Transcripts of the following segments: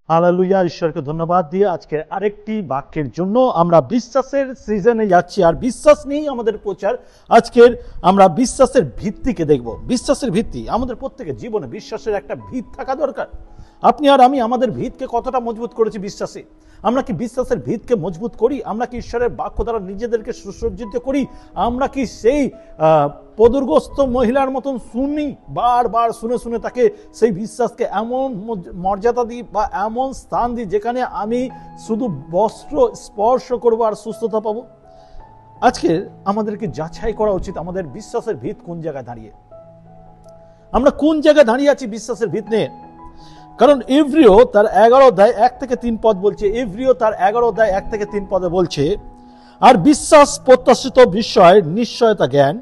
Hallelujah, ঈশ্বরকে ধন্যবাদ দিয়ে আজকে আরেকটি বাক্যের জন্য আমরা বিশ্বাসের সিজনে যাচ্ছি। আর বিশ্বাস নিয়েই আমাদের প্রচার। আজকের আমরা বিশ্বাসের ভিত্তিকে দেখব। বিশ্বাসের ভিত্তি আমাদের প্রত্যেকের জীবনে বিশ্বাসের একটা ভিত থাকা দরকার। আপনি আর আমি আমাদের ভিতকে কতটা মজবুত করেছি বিশ্বাসে? আমরা কি বিশ্বাসের ভিতকে মজবুত করি? আমরা কি ঈশ্বরের বাক্য দ্বারা নিজেদেরকে সুসজ্জিত করি? আমরা কি সেই পদুর্গ্রস্ত মহিলার মতন শুনি, বারবার শুনে শুনে তাকে সেই বিশ্বাসকে এমন মর্যাদা দিই বা এমন স্থান দিই যেখানে আমি শুধু বস্ত্র স্পর্শ করবো আর সুস্থতা পাবো? আজকে আমাদেরকে যাচাই করা উচিত আমাদের বিশ্বাসের ভিত কোন জায়গায় দাঁড়িয়ে, আমরা কোন জায়গায় দাঁড়িয়ে আছি বিশ্বাসের ভিত নিয়ে। কারণ ইব্রিয় তার 11 অধ্যায় 1 থেকে 3 পদ বলছে, ইব্রিয় তার 11 অধ্যায় 1 থেকে 3 পদে বলছে, আর বিশ্বাস প্রত্যাশিত বিষয়ের নিশ্চয়তা জ্ঞান,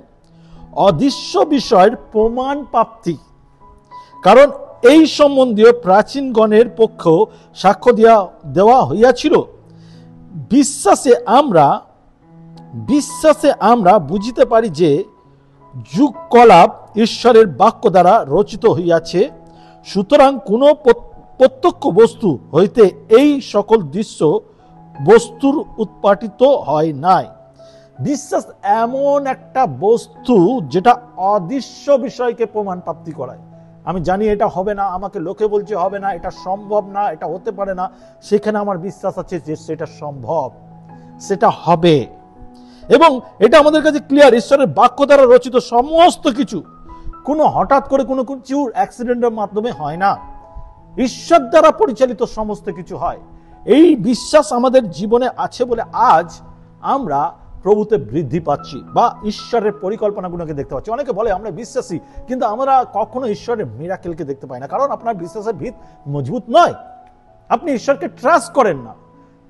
অদৃশ্য বিষয়ের প্রমাণ প্রাপ্তি। কারণ এই সম্বন্ধীয় প্রাচীনগণের পক্ষেও সাক্ষ্য দেওয়া হইয়াছিল। বিশ্বাসে আমরা বুঝিতে পারি যে যুগকলাপ ঈশ্বরের বাক্য দ্বারা রচিত হইয়াছে। সুতরাং কোন প্রত্যক্ষ বস্তু হইতে এই সকল দৃশ্য বস্তুর উৎপাটিত হয় নাই। বিশ্বাস এমন একটা বস্তু যেটা অদৃশ্য বিষয়কে প্রমাণ প্রাপ্তি করায়। আমি জানি এটা হবে না, আমাকে লোকে বলছে হবে না, এটা সম্ভব না, এটা হতে পারে না, সেখানে আমার বিশ্বাস আছে যে সেটা সম্ভব, সেটা হবে। এবং এটা আমাদের কাছে ক্লিয়ার, ঈশ্বরের বাক্য দ্বারা রচিত সমস্ত কিছু কোনো হঠাৎ করে কোনো কিছু অ্যাক্সিডেন্টের মাধ্যমে হয় না, ঈশ্বর দ্বারা পরিচালিত সমস্ত কিছু হয়। এই বিশ্বাস আমাদের জীবনে আছে বলে আজ আমরা প্রভুতে বৃদ্ধি পাচ্ছি বা ঈশ্বরের পরিকল্পনাগুলোকে দেখতে পাচ্ছি। অনেকে বলে আমরা বিশ্বাসী, কিন্তু আমরা কখনো ঈশ্বরের মিরাকেলকে দেখতে পাই না, কারণ আপনার বিশ্বাসের ভিত মজবুত নয়, আপনি ঈশ্বরকে ট্রাস্ট করেন না।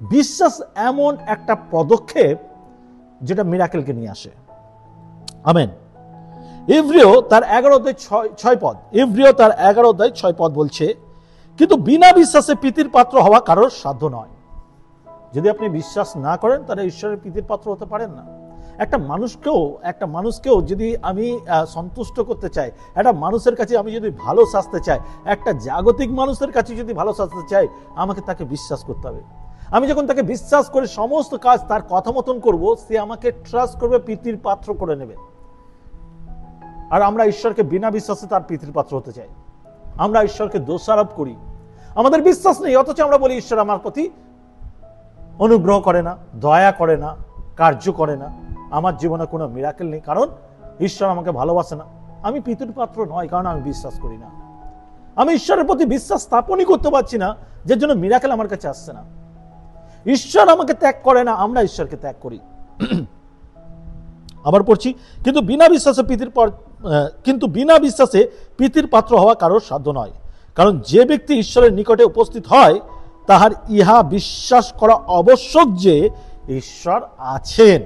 বিশ্বাস এমন একটা পদক্ষেপ যেটা মিরাকেলকে নিয়ে আসে। আমেন। ইব্রিয় তার 11 অধ্যায় 6 পদ, ইব্রিয় তার 11 অধ্যায় 6 পদ বলছে, কিন্তু বিনা বিশ্বাসে প্রীতির পাত্র হওয়া কারোর সাধ্য নয়। যদি আপনি বিশ্বাস না করেন তাহলে ঈশ্বরের প্রীতির পাত্র হতে পারেন না। একটা মানুষকেও যদি আমি সন্তুষ্ট করতে চাই, একটা মানুষের কাছে আমি যদি ভালো সাজতে চাই, একটা জাগতিক মানুষের কাছে যদি ভালো সাজতে চাই, আমাকে তাকে বিশ্বাস করতে হবে। আমি যখন তাকে বিশ্বাস করে সমস্ত কাজ তার কথা মতন করবো, সে আমাকে ট্রাস্ট করবে, প্রীতির পাত্র করে নেবে। আর আমরা ঈশ্বরকে বিনা বিশ্বাসে তার প্রীতির পাত্র হতে চাই। আমরা ঈশ্বরকে দোষারোপ করি, আমাদের বিশ্বাস নেই, অথচ আমরা বলি ঈশ্বর আমার প্রতি অনুগ্রহ করে না, দয়া করে না, কার্য করে না, আমার জীবনে কোনো মিরাকেল নেই, কারণ ঈশ্বর আমাকে ভালোবাসে না। আমি প্রীতির পাত্র নয়, কারণ আমি বিশ্বাস করি না। আমি ঈশ্বরের প্রতি বিশ্বাস স্থাপনই করতে পারছি না, যে জন্য মিরাকেল আমার কাছে আসছে না। ঈশ্বর আমাকে ত্যাগ করে না, আমরা ঈশ্বরকে ত্যাগ করি। আবার পড়ছি, কিন্তু বিনা বিশ্বাসে প্রীতির পাত্র হওয়া কারোর সাধ্য নয়। কারণ যে ব্যক্তি ঈশ্বরের নিকটে উপস্থিত হয়, তাহার ইহা বিশ্বাস করা আবশ্যক যে ঈশ্বর আছেন,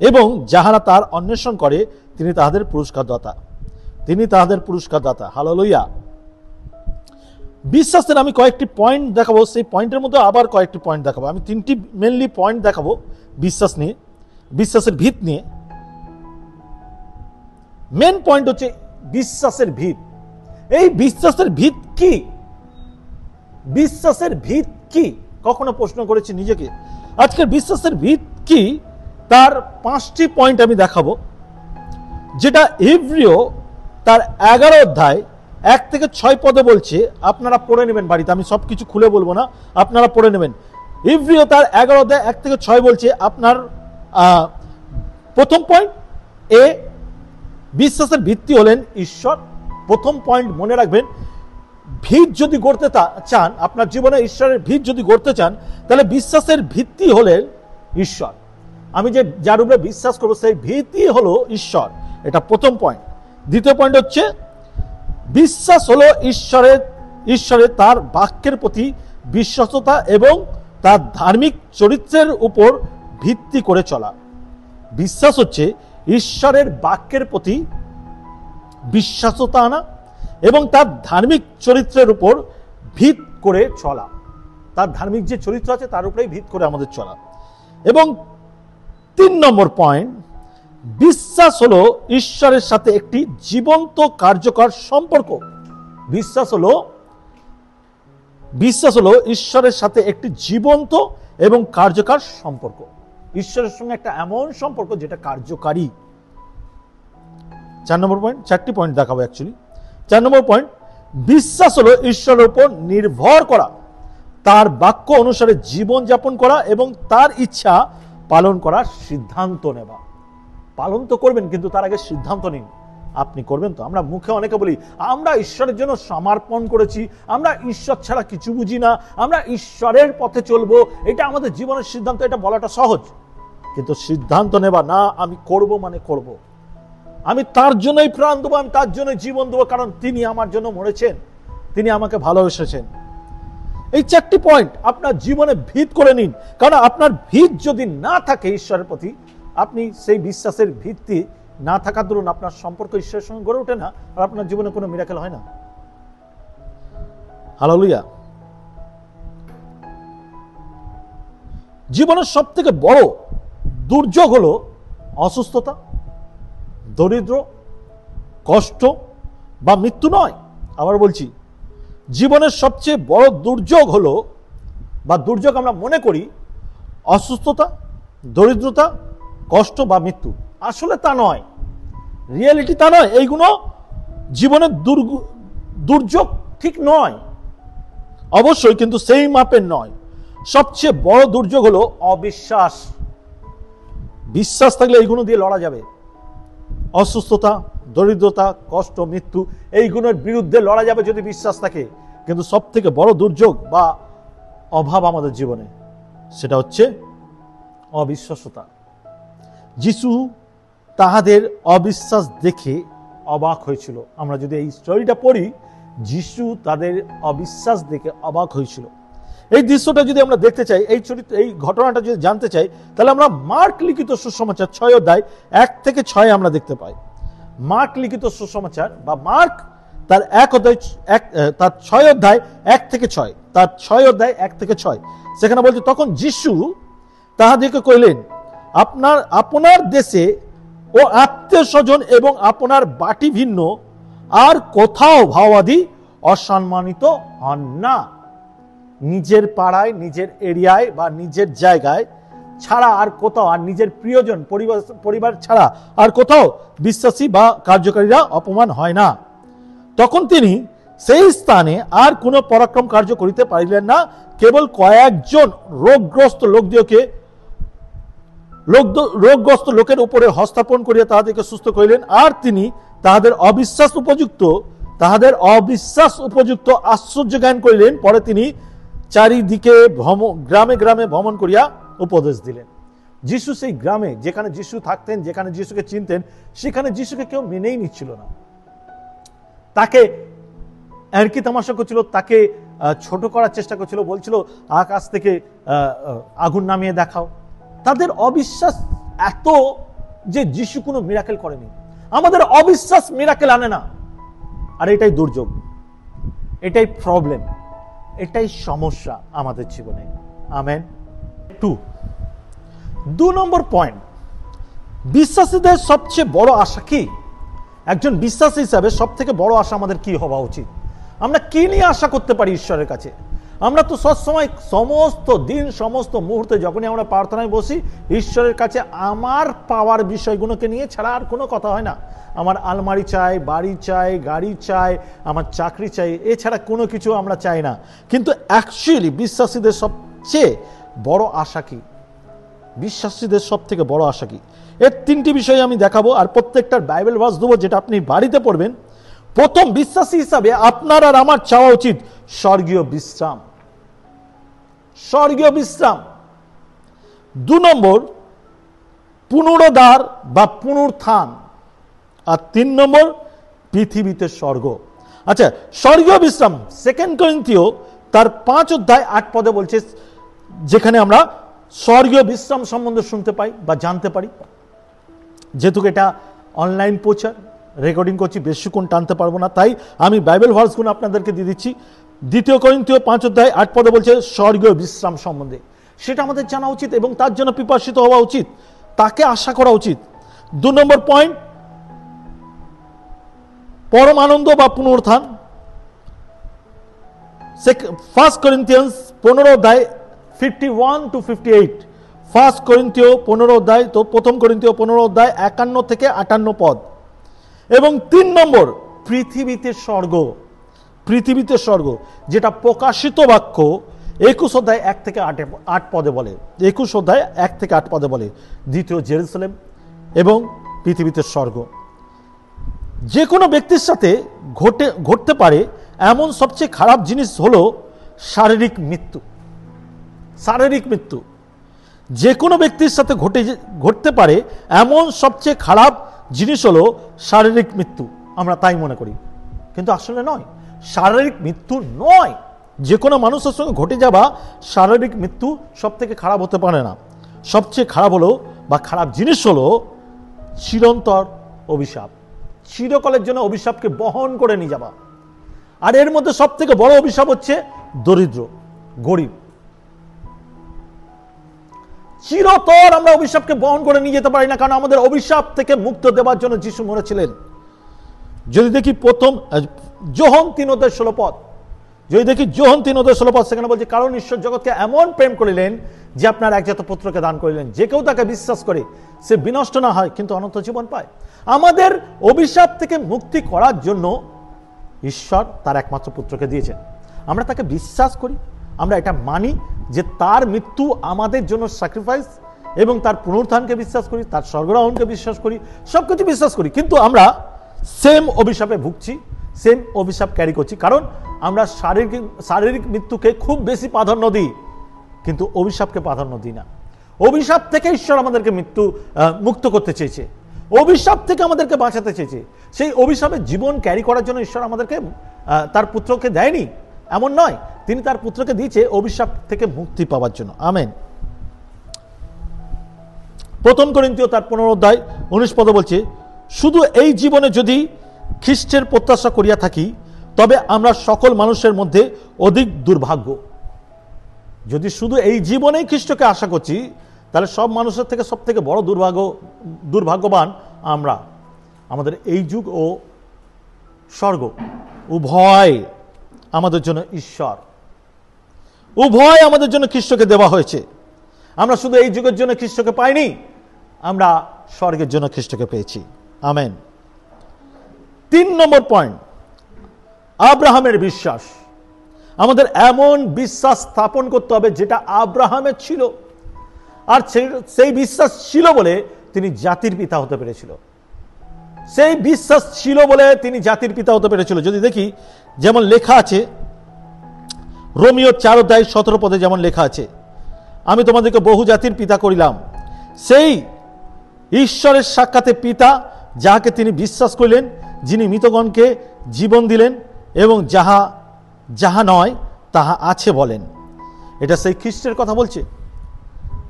এবং যাহারা তার অন্বেষণ করে তিনি তাহাদের পুরস্কার দাতা। হালেলুয়া। বিশ্বাসের আমি কয়েকটি পয়েন্ট দেখাবো, সেই পয়েন্টের মধ্যে আবার কয়েকটি পয়েন্ট দেখাবো। আমি 3টি মেনলি পয়েন্ট দেখাবো বিশ্বাস নিয়ে, বিশ্বাসের ভিত নিয়ে। মেন পয়েন্ট হচ্ছে বিশ্বাসের ভিত। এই বিশ্বাসের ভিত কি? বিশ্বাসের ভিত কি? কখনো প্রশ্ন করেছি নিজেকে? আজকের বিশ্বাসের ভিত কি তার 5টি পয়েন্ট আমি দেখাবো, যেটা ইব্রিয় তার 11 অধ্যায় 1 থেকে 6 পদে বলছে। আপনারা পড়ে নেবেন বাড়িতে, আমি সবকিছু খুলে বলবো না, আপনারা পড়ে নেবেন। ইব্রিয় তার 11 অধ্যায় 1 থেকে 6 বলছে, আপনার প্রথম পয়েন্ট এ, বিশ্বাসের ভিত্তি হলেন ঈশ্বর। প্রথম পয়েন্ট মনে রাখবেন, ভিত যদি গড়তে চান, আপনার জীবনে ঈশ্বরের ভিত যদি গড়তে চান, তাহলে বিশ্বাসের ভিত্তি হলেন ঈশ্বর। আমি যে যার উপরে বিশ্বাস করবো সেই ভিত্তি হলো ঈশ্বর, এটা প্রথম পয়েন্ট। দ্বিতীয় পয়েন্ট হচ্ছে বিশ্বাস হলো ঈশ্বরের তার বাক্যের প্রতি বিশ্বাসতা এবং তার ধার্মিক চরিত্রের উপর ভিত্তি করে চলা। বিশ্বাস হচ্ছে ঈশ্বরের বাক্যের প্রতি বিশ্বাসতা আনা এবং তার ধার্মিক চরিত্রের উপর ভিত করে চলা। তার ধার্মিক যে চরিত্র আছে তার উপরেই ভিত করে আমাদের চলা। এবং 3 নম্বর পয়েন্ট, বিশ্বাস হলো ঈশ্বরের সাথে একটি জীবন্ত কার্যকর সম্পর্ক। বিশ্বাস হলো বিশ্বাস হলো ঈশ্বরের সাথে একটি জীবন্ত এবং কার্যকর সম্পর্ক। ঈশ্বরের সঙ্গে একটা এমন সম্পর্ক যেটা কার্যকারী। 4 নম্বর পয়েন্ট, 4টি পয়েন্ট দেখাবো অ্যাকচুয়ালি। 4 নম্বর পয়েন্ট, বিশ্বাস হলো ঈশ্বরের উপর নির্ভর করা, তার বাক্য অনুসারে জীবন যাপন করা এবং তার ইচ্ছা পালন করার সিদ্ধান্ত নেওয়া। পালন তো করবেন, কিন্তু তার আগে সিদ্ধান্ত নিন আপনি করবেন তো। আমরা মুখে অনেকে বলি আমরা ঈশ্বরের জন্য সমর্পণ করেছি, আমরা ঈশ্বর ছাড়া কিছু বুঝি না, আমরা ঈশ্বরের পথে চলবো, এটা আমাদের জীবনের সিদ্ধান্ত। এটা বলাটা সহজ, কিন্তু সিদ্ধান্ত নেবা না আমি করব মানে করব, আমি তার জন্যই প্রাণ দেবো, আমি তার জন্য জীবন দেবো, কারণ তিনি আমার জন্য মরেছেন, তিনি আমাকে ভালোবেসেছেন। এই 4টি পয়েন্ট আপনার জীবনে ভিত করে নিন, কারণ আপনার ভিত যদি না থাকে ঈশ্বরের প্রতি, আপনি সেই বিশ্বাসের ভিত্তি না থাকার দরুন আপনার সম্পর্ক ঈশ্বরের সঙ্গে গড়ে ওঠে না, আর আপনার জীবনে কোনো মিরাকেল হয় না। হালেলুয়া। জীবনের সব থেকে বড় দুর্যোগ হলো অসুস্থতা, দরিদ্র, কষ্ট বা মৃত্যু নয়। আবার বলছি, জীবনের সবচেয়ে বড় দুর্যোগ হলো, বা দুর্যোগ আমরা মনে করি অসুস্থতা, দরিদ্রতা, কষ্ট বা মৃত্যু। আসলে তা নয়, রিয়েলিটি তা নয়। এইগুলো জীবনের দুর্যোগ ঠিক নয় অবশ্যই, কিন্তু সেই মাপের নয়। সবচেয়ে বড় দুর্যোগ হলো অবিশ্বাস। বিশ্বাস থাকলে এইগুলো দিয়ে লড়া যাবে। অসুস্থতা, দরিদ্রতা, কষ্ট, মৃত্যু, এইগুলোর বিরুদ্ধে লড়া যাবে যদি বিশ্বাস থাকে। কিন্তু সব থেকে বড় দুর্যোগ বা অভাব আমাদের জীবনে, সেটা হচ্ছে অবিশ্বাসতা। যিশু তাহাদের অবিশ্বাস দেখে অবাক হয়েছিল। আমরা যদি এই স্টোরিটা পড়ি, যিশু তাদের অবিশ্বাস দেখে অবাক হয়েছিল। এই দৃশ্যটা যদি আমরা দেখতে চাই, এই ঘটনাটা যদি জানতে চাই, তাহলে আমরা মার্ক লিখিত সুসমাচার 6 অধ্যায় 1 থেকে 6 আমরা দেখতে পাই। মার্ক লিখিত সুসমাচার বা মার্ক তার 6 অধ্যায় 1 থেকে 6, তার 6 অধ্যায় 1 থেকে 6, সেখানে বলছে, তখন যিশু তাহাদেরকে কইলেন, আপনার দেশে ও আত্মীয় স্বজন এবং আপনার বাটি ভিন্ন আর কোথাও ভাওবাদী অসম্মানিত হন না। নিজের পাড়ায়, নিজের এরিয়ায় বা নিজের জায়গায় ছাড়া আর কোথাও, আর নিজের প্রিয়জন পরিবার ছাড়া আর কোথাও বিশ্বাসী বা কার্যকারীরা অপমান হয় না। তখন তিনি সেই স্থানে আর কোনো পরাক্রম কার্য করিতে পারিলেন না, কেবল কয়েকজন রোগগ্রস্ত লোকের উপরে হস্তাপন করিয়া তাহাদেরকে সুস্থ করিলেন। আর তিনি তাহাদের অবিশ্বাস উপযুক্ত আশ্চর্য জ্ঞান করিলেন। পরে তিনি চারিদিকে গ্রামে গ্রামে ভ্রমণ করিয়া উপদেশ দিলেন। যিশু সেই গ্রামে, যেখানে যিশু থাকতেন, যেখানে যিশুকে চিনতেন, সেখানে যিশুকে কেউ মেনেই নিচ্ছিল না। তাকে এরকি তামাশা করছিল, তাকে ছোট করার চেষ্টা করছিল, বলছিল আকাশ থেকে আগুন নামিয়ে দেখাও। তাদের অবিশ্বাস এত যে যিশু কোনো মিরাকেল করেনি। আমাদের অবিশ্বাস মিরাকেল আনে না, আর এটাই দুর্যোগ, এটাই প্রবলেম, এটাই সমস্যা আমাদের জীবনে। আমেন। 2 নম্বর পয়েন্ট, বিশ্বাসীদের সবচেয়ে বড় আশা কি? একজন বিশ্বাসী হিসাবে সব থেকে বড় আশা আমাদের কি হওয়া উচিত? আমরা কি নিয়ে আশা করতে পারি ঈশ্বরের কাছে? আমরা তো সবসময়, সমস্ত দিন, সমস্ত মুহূর্তে যখনই আমরা প্রার্থনায় বসি, ঈশ্বরের কাছে আমার পাওয়ার বিষয়গুলোকে নিয়ে ছাড়া আর কোনো কথা হয় না। আমার আলমারি চাই, বাড়ি চাই, গাড়ি চাই, আমার চাকরি চাই, এছাড়া কোনো কিছু আমরা চাই না। কিন্তু অ্যাকচুয়ালি বিশ্বাসীদের সবচেয়ে বড় আশা কি? বিশ্বাসীদের সব থেকে বড় আশা কি? এর 3টি বিষয় আমি দেখাবো, আর প্রত্যেকটার বাইবেল ভার্স দেবো, যেটা আপনি বাড়িতে পড়বেন। প্রথম, বিশ্বাসী হিসাবে আপনার আর আমার চাওয়া উচিত স্বর্গীয় বিশ্রাম। স্বর্গীয় বিশ্রাম। 2 নম্বর, পুনরুদ্ধার বা পুনরুত্থান। আর 3 নম্বর, পৃথিবীতে স্বর্গ। আচ্ছা, স্বর্গীয় বিশ্রাম 2 করিন্থীয় তার 5 অধ্যায় 8 পদে বলছে, যেখানে আমরা স্বর্গীয় বিশ্রাম সম্বন্ধে শুনতে পাই বা জানতে পারি। যেহেতু এটা অনলাইন প্রচার, রেকর্ডিং করছি, বেশিক্ষণ টানতে পারবো না, তাই আমি বাইবেল ভার্সগুলো আপনাদেরকে দিয়ে দিচ্ছি। 2 করিন্থীয় 5 অধ্যায় 8 পদে বলছে স্বর্গীয় বিশ্রাম সম্বন্ধে। সেটা আমাদের জানা উচিত এবং তার জন্য পিপাসিত হওয়া উচিত, তাকে আশা করা উচিত। 2 নম্বর পয়েন্ট, পরম আনন্দ বা পুনরুত্থান। ফার্স্ট করিন্থিয়ান্স 15 অধ্যায় 51 to 58, ফার্স্ট করিন্থীয় 15 অধ্যায়, তো প্রথম করিন্থীয় 15 অধ্যায় 51 থেকে 58 পদ। এবং 3 নম্বর, পৃথিবীতে স্বর্গ, পৃথিবীতে স্বর্গ, যেটা প্রকাশিত বাক্য 21 অধ্যায় 1 থেকে 8 পদে বলে, 21 অধ্যায় 1 থেকে 8 পদে বলে, দ্বিতীয় জেরুজালেম এবং পৃথিবীতে স্বর্গ। যে কোনো ব্যক্তির সাথে ঘটতে পারে এমন সবচেয়ে খারাপ জিনিস হলো শারীরিক মৃত্যু। শারীরিক মৃত্যু যে কোনো ব্যক্তির সাথে ঘটতে পারে এমন সবচেয়ে খারাপ জিনিস হলো শারীরিক মৃত্যু। আমরা তাই মনে করি, কিন্তু আসলে নয়। শারীরিক মৃত্যু নয়, যে কোনো মানুষের সঙ্গে ঘটে যাওয়া শারীরিক মৃত্যু সব থেকে খারাপ হতে পারে না। সবচেয়ে খারাপ হলো বা খারাপ জিনিস হলো চিরন্তর অভিশাপ, চিরকালের জন্য অভিশাপকে বহন করে নিয়ে যাওয়া। আর এর মধ্যে সব থেকে বড় অভিশাপ হচ্ছে দরিদ্র, গরিব। চিরতর আমরা অভিশাপকে বহন করে নিয়ে যেতে পারি না, কারণ আমাদের অভিশাপ থেকে মুক্ত দেওয়ার জন্য যিশু মরেছিলেন। যদি দেখি প্রথম যোহন 3 অধ্যায় 16 পদ, যদি দেখি যোহন 3 অধ্যায় 16 পদ, সেখানে বলছে, কারণ ঈশ্বর জগৎকে এমন প্রেম করিলেন যে আপনার একজাত পুত্রকে দান করিলেন, যে কেউ তাকে বিশ্বাস করে সে বিনষ্ট না হয় কিন্তু অনন্ত জীবন পায়। আমাদের অভিশাপ থেকে মুক্তি করার জন্য ঈশ্বর তার একমাত্র পুত্রকে দিয়েছেন। আমরা তাকে বিশ্বাস করি, আমরা এটা মানি যে তার মৃত্যু আমাদের জন্য স্যাক্রিফাইস, এবং তার পুনরুত্থানকে বিশ্বাস করি, তার স্বর্গারোহণকে বিশ্বাস করি, সবকিছু বিশ্বাস করি। কিন্তু আমরা সেম অভিশাপে ভুগছি, সেম অভিশাপ ক্যারি করছি, কারণ আমরা শারীরিক মৃত্যুকে খুব বেশি প্রাধান্য দিই, কিন্তু অভিশাপকে প্রাধান্য দিই না। অভিশাপ থেকে ঈশ্বর আমাদেরকে মুক্ত করতে চেয়েছে, অভিশাপ থেকে আমাদেরকে বাঁচাতে চেয়েছে। সেই অভিশাপের জীবন ক্যারি করার জন্য ঈশ্বর আমাদেরকে তার পুত্রকে দেয়নি, এমন নয়। তিনি তার পুত্রকে দিয়েছে অভিশাপ থেকে মুক্তি পাওয়ার জন্য। আমেন। প্রথম করিন্থীয় তার 15 অধ্যায় 19 পদে বলছে, শুধু এই জীবনে যদি খ্রিস্টের প্রত্যাশা করিয়া থাকি, তবে আমরা সকল মানুষের মধ্যে অধিক দুর্ভাগ্য। যদি শুধু এই জীবনেই খ্রিস্টকে আশা করছি, তাহলে সব মানুষের থেকে সব থেকে বড় দুর্ভাগ্যবান আমরা। আমাদের এই যুগ ও স্বর্গ উভয় আমাদের জন্য ঈশ্বর, উভয় আমাদের জন্য খ্রিস্টকে দেওয়া হয়েছে। আমরা শুধু এই যুগের জন্য খ্রিস্টকে পাইনি, আমরা স্বর্গের জন্য খ্রিস্টকে পেয়েছি। আমেন। 3 নম্বর পয়েন্ট, আব্রাহামের বিশ্বাস। আমাদের এমন বিশ্বাস স্থাপন করতে হবে যেটা আব্রাহামের ছিল, আর সেই বিশ্বাস ছিল বলে তিনি জাতির পিতা হতে পেরেছিল। সেই বিশ্বাস ছিল বলে তিনি জাতির পিতা হতে পেরেছিল। যদি দেখি, যেমন লেখা আছে রোমিও 4 অধ্যায় 17 পদে, যেমন লেখা আছে, আমি তোমাদেরকে বহু জাতির পিতা করিলাম। সেই ঈশ্বরের সাক্ষাতে পিতা, যাহাকে তিনি বিশ্বাস করিলেন, যিনি মৃতগণকে জীবন দিলেন এবং যাহা যাহা নয় তাহা আছে বলেন। এটা সেই খ্রিস্টের কথা বলছে,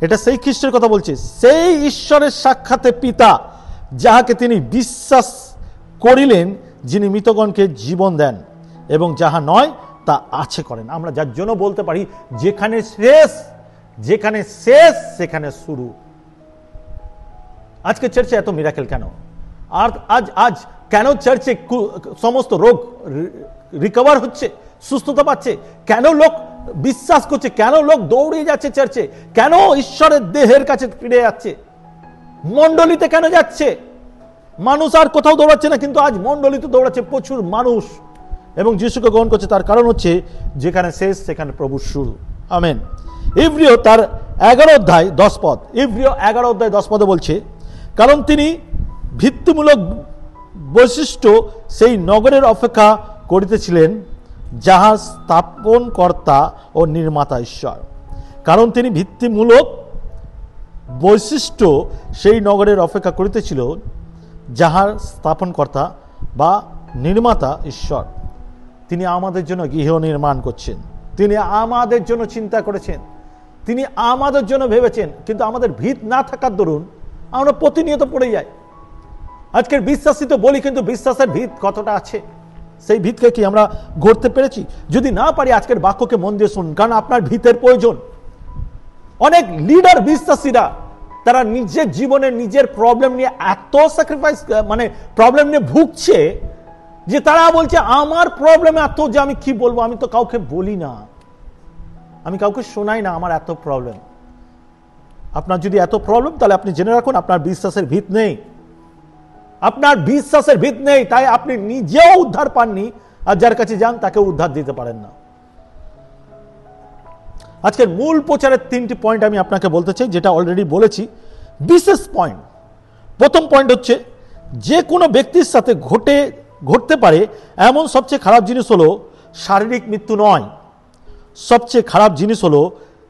এটা সেই খ্রিস্টের কথা বলছে। সেই ঈশ্বরের সাক্ষাতে পিতা, যাহাকে তিনি বিশ্বাস করিলেন, যিনি মৃতগণকে জীবন দেন এবং যাহা নয় তা আছে করেন। আমরা যার জন্য বলতে পারি, যেখানে শেষ সেখানে শুরু। আজকে চার্চে এত মিরাকেল কেন? আর আজ কেন চার্চে সমস্ত রোগ রিকভার হচ্ছে, সুস্থতা পাচ্ছে? কেন লোক বিশ্বাস করছে? কেন লোক দৌড়ে যাচ্ছে চার্চে? কেন ঈশ্বরের দেহের কাছে ফিরে যাচ্ছে? মণ্ডলীতে কেন যাচ্ছে? মানুষ আর কোথাও দৌড়াচ্ছে না, কিন্তু আজ মণ্ডলীতে দৌড়াচ্ছে প্রচুর মানুষ এবং যিশুকে গ্রহণ করছে। তার কারণ হচ্ছে, যেখানে শেষ সেখানে প্রভুর শুরু। আমেন। ইব্রিয় তার 11 অধ্যায় 10 পদ, ইব্রিয় 11 অধ্যায় 10 পদে বলছে, কারণ তিনি ভিত্তিমূলক বৈশিষ্ট্য সেই নগরের অপেক্ষা করিতেছিলেন, যাহার স্থাপনকর্তা ও নির্মাতা ঈশ্বর। কারণ তিনি ভিত্তিমূলক বৈশিষ্ট্য সেই নগরের অপেক্ষা করিতেছিল, যাহার স্থাপনকর্তা বা নির্মাতা ঈশ্বর। তিনি আমাদের জন্য গৃহ নির্মাণ করছেন, তিনি আমাদের জন্য চিন্তা করেছেন, তিনি আমাদের জন্য ভেবেছেন। কিন্তু আমাদের ভিত না থাকার দরুন আমরা প্রতিনিয়ত পড়ে যাই। আজকের বিশ্বাসী তো বলি, কিন্তু বিশ্বাসের ভিত কতটা আছে, সেই ভিতকে কি আমরা গড়তে পেরেছি? যদি না পারি, আজকের বাক্যকে মন দিয়ে শুনুন, কারণ আপনার ভিতের প্রয়োজন। অনেক লিডার বিশ্বাসীরা তারা নিজের জীবনে নিজের প্রবলেম নিয়ে এত স্যাক্রিফাইস, প্রবলেম নিয়ে ভুগছে, যে তারা বলছে আমার প্রবলেম এত যে আমি কি বলবো, আমি তো কাউকে বলি না, আমি কাউকে শোনাই না, আমার এত প্রবলেম। আপনার যদি এত প্রবলেম, তাহলে আপনি জেনে রাখুন আপনার বিশ্বাসের ভিত নেই, আপনার বিশ্বাসের ভিত নেই, তাই আপনি নিজেও উদ্ধার পাননি, আর যার কাছে যান তাকে উদ্ধার দিতে পারেন না। আজকের মূল প্রচারের 3টি পয়েন্ট আমি আপনাকে বলতে চাই, যেটা অলরেডি বলেছি। বিশেষ পয়েন্ট, প্রথম পয়েন্ট হচ্ছে, যে কোনো ব্যক্তির সাথে ঘটতে পারে এমন সবচেয়ে খারাপ জিনিস হলো শারীরিক মৃত্যু নয়, সবচেয়ে খারাপ জিনিস হলো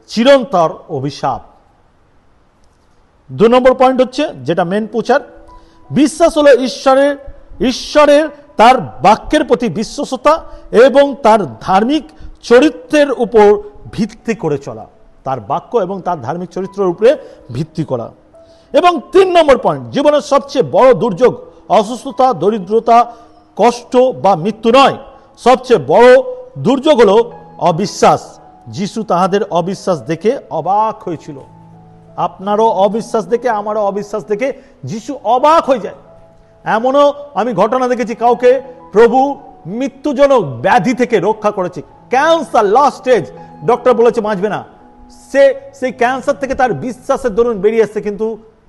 চিরন্তর অভিশাপ। 2 নম্বর পয়েন্ট হচ্ছে, যেটা মেন প্রচার, বিশ্বাস হলো ঈশ্বরের তার বাক্যের প্রতি বিশ্বস্ততা এবং তার ধার্মিক চরিত্রের উপর ভিত্তি করে চলা, তার বাক্য এবং তার ধার্মিক চরিত্রের উপরে ভিত্তি করা। এবং 3 নম্বর পয়েন্ট, জীবনের সবচেয়ে বড় দুর্যোগ অসুস্থতা, দরিদ্রতা, কষ্ট বা মৃত্যু নয়, সবচেয়ে বড় দুর্যোগ হলো অবিশ্বাস। যিশু তাহাদের অবিশ্বাস দেখে অবাক হয়েছিল। আপনারও অবিশ্বাস দেখে, আমারও অবিশ্বাস দেখে যিশু অবাক হয়ে যায়। এমনও আমি ঘটনা দেখেছি, কাউকে প্রভু মৃত্যুজনক ব্যাধি থেকে রক্ষা করেছে, ক্যান্সার লাস্ট স্টেজ, ডক্টর বলেছে বাঁচবে না, সেই ক্যান্সার থেকে তার বিশ্বাসের দরুন বেরিয়ে এসছে, কিন্তু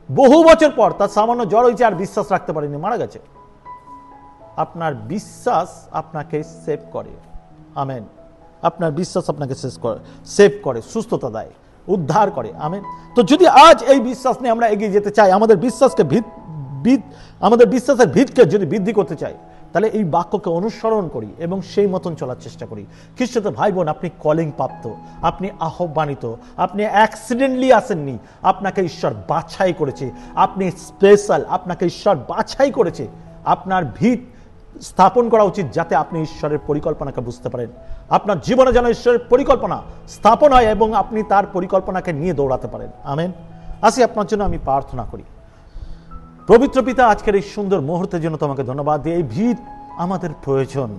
বহু বছর পর তার সামান্য জ্বর হয়েছে, আর বিশ্বাস রাখতে পারেনি, মারা গেছে। আপনার বিশ্বাস আপনাকে সেভ করে, আমেন। আপনার বিশ্বাস আপনাকে সেভ করে, সুস্থতা দেয়, উদ্ধার করে, আমেন। তো যদি আজ এই বিশ্বাস নিয়ে আমরা এগিয়ে যেতে চাই, আমাদের বিশ্বাসের ভিতকে যদি বৃদ্ধি করতে চাই, তাহলে এই বাক্যকে অনুসরণ করি এবং সেই মতন চলার চেষ্টা করি। খ্রিস্টতে ভাই বোন, আপনি কলিং প্রাপ্ত, আপনি আহ্বানিত, আপনি অ্যাক্সিডেন্টলি আসেননি, আপনাকে ঈশ্বর বাছাই করেছে, আপনি স্পেশাল, আপনাকে ঈশ্বর বাছাই করেছে। আপনার ভিত স্থাপন করা উচিত, যাতে আপনি ঈশ্বরের পরিকল্পনাকে বুঝতে পারেন, আপনার জীবনে যেন ঈশ্বরের পরিকল্পনা স্থাপন হয় এবং আপনি তার পরিকল্পনাকে নিয়ে দৌড়াতে পারেন, আমেন। আসি, আপনার জন্য আমি প্রার্থনা করি। পবিত্র পিতা, আজকের এই সুন্দর মুহূর্তের জন্য তোমাকে ধন্যবাদ দিই। এই ভিত আমাদের প্রয়োজন,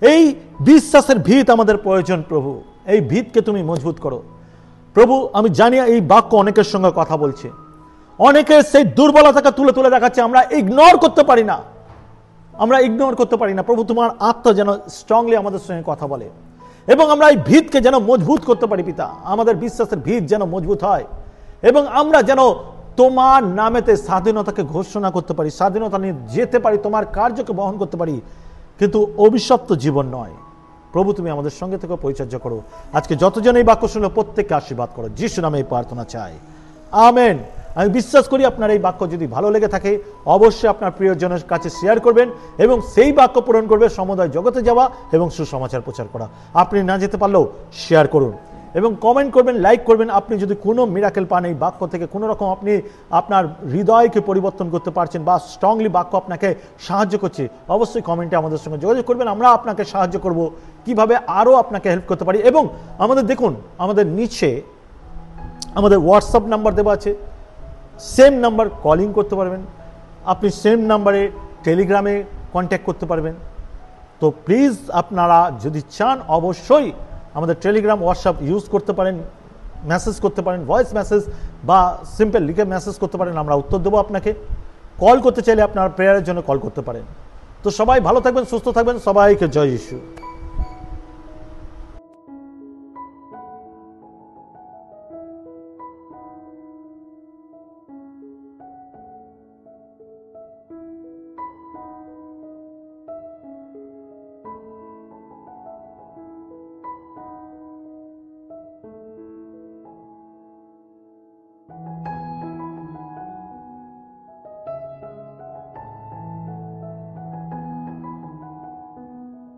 এই বিশ্বাসের ভিত আমাদের প্রয়োজন প্রভু। এই ভিতকে তুমি মজবুত করো প্রভু। আমি জানি এই বাক্য অনেকের সঙ্গে কথা বলছে, অনেকের সেই দুর্বলতাকে তুলে তুলে দেখাচ্ছে, আমরা ইগনোর করতে পারি না, আমরা ইগনোর করতে পারি না প্রভু। তোমার আত্মা যেন স্ট্রংলি আমাদের সঙ্গে কথা বলে এবং আমরা এই ভিতকে যেন মজবুত করতে পারি পিতা। আমাদের বিশ্বাসের ভিত যেন মজবুত হয় এবং আমরা যেন তোমার নামেতে স্বাধীনতাকে ঘোষণা করতে পারি, স্বাধীনতা নিয়ে যেতে পারি, তোমার কার্যকে বহন করতে পারি, কিন্তু অভিশপ্ত জীবন নয়। প্রভু, তুমি আমাদের সঙ্গে থেকে পরিচর্যা করো। আজকে যতজন এই বাক্য শুনলো প্রত্যেককে আশীর্বাদ করো, যিশু নামে এই প্রার্থনা চাই, আমেন। আমি বিশ্বাস করি আপনার এই বাক্য যদি ভালো লেগে থাকে, অবশ্যই আপনার প্রিয়জনের কাছে শেয়ার করবেন এবং সেই বাক্য পূরণ করবে সমুদায় জগতে যাওয়া এবং সুসমাচার প্রচার করা। আপনি না যেতে পারলেও শেয়ার করুন এবং কমেন্ট করবেন, লাইক করবেন। আপনি যদি কোনো মিরাকেল পান এই বাক্য থেকে, কোনো রকম আপনি আপনার হৃদয়কে পরিবর্তন করতে পারছেন বা স্ট্রংলি বাক্য আপনাকে সাহায্য করছে, অবশ্যই কমেন্টে আমাদের সঙ্গে যোগাযোগ করবেন। আমরা আপনাকে সাহায্য করব কিভাবে আরও আপনাকে হেল্প করতে পারি। এবং আমাদের দেখুন, আমাদের নিচে আমাদের হোয়াটসঅ্যাপ নাম্বার দেওয়া আছে, সেম নাম্বার কলিং করতে পারবেন, আপনি সেম নাম্বারে টেলিগ্রামে কন্ট্যাক্ট করতে পারবেন। তো প্লিজ আপনারা যদি চান অবশ্যই আমাদের টেলিগ্রাম, হোয়াটসঅ্যাপ ইউজ করতে পারেন, মেসেজ করতে পারেন, ভয়েস মেসেজ বা সিম্পল লিখে মেসেজ করতে পারেন, আমরা উত্তর দেবো আপনাকে। কল করতে চাইলে আপনার প্রেয়ারের জন্য কল করতে পারেন। তো সবাই ভালো থাকবেন, সুস্থ থাকবেন, সবাইকে জয় যিশু।